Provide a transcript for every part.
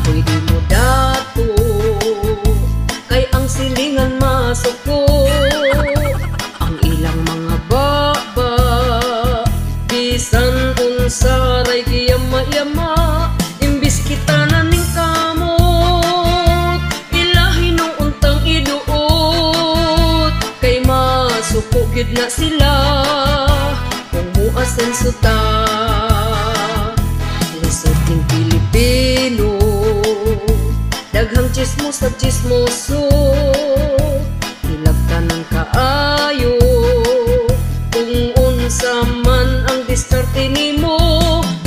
pwede mo dato, kay ang silingan masuko. Ang ilang mga baba, bisan unsa ray giyama-yama, imbis kita na ning kamot, ilahi nung untang iduot, kay masuko gyud na sila kung muasen suta. Lisod ning Pilipino, daghang chismos at chismoso, hilabtanan kaayo kung unsa man ang diskarte nimo.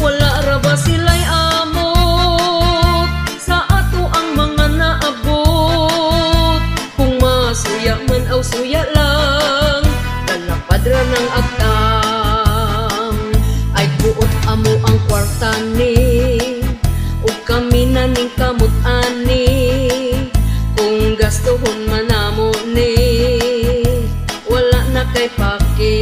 Wala ra ba sila'y amot sa ato ang mga naabot? Kung masuya man aw suya lang, lalapad ra ng agtang. Ay buot amo ang kwarta ni, ug kami na ning kamot ani. Kung gastuhon man namo ni, wala na kay paki.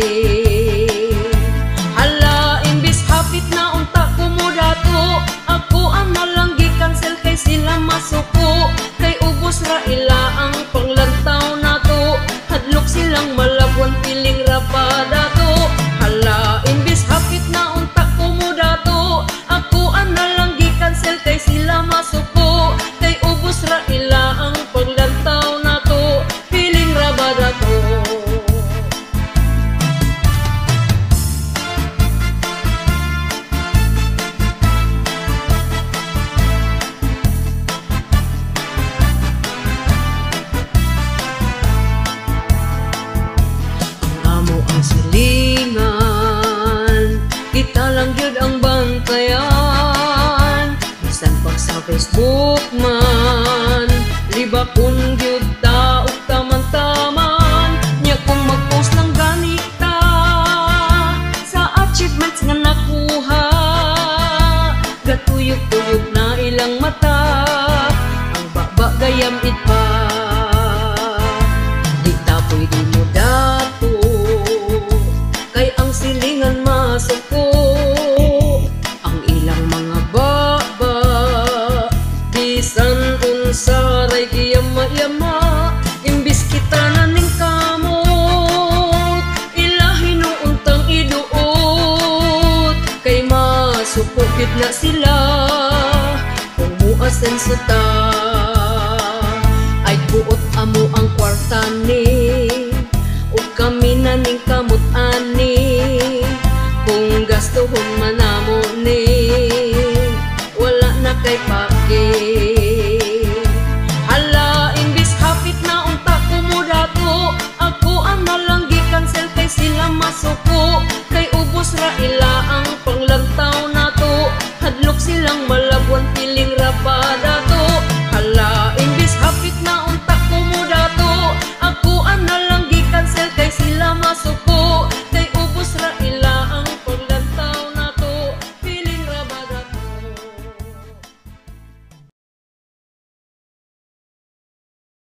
Hala, imbis hapit na unta ko mo dato, ako ang malanggi cancel kay sila masuko. Kay ubos ra ila ang panglantaw nato, hadlok silang malabwan piling ra pa dato. Hala, imbis hapit na unta ko mo dato, ako ang nalanggi cancel kay sila masuko. Kay ubos ra ila ang panglantaw nato, piling ra ba dato. Silingan, kita lang yun ang bantayan. Bisan pag sa Facebook man, libakon yun ta ug taman-taman. Nya kung mag-post ng ganita sa achievements nga nakuha, gatuyok-tuyok na ilang mata, ang baba gayam itpa. Di ta pwede mo dato, kay ang silingan masuko. Ang ilang mga baba, bisan unsa ray giyama-yama, imbis kita na ning kamot, ilahi nung untang iduot, kay masuko gyud na sila kung muasen suta. Ay buot amo ang kwarta ni, ug kami na ning kamot ani. Kung gastuhon man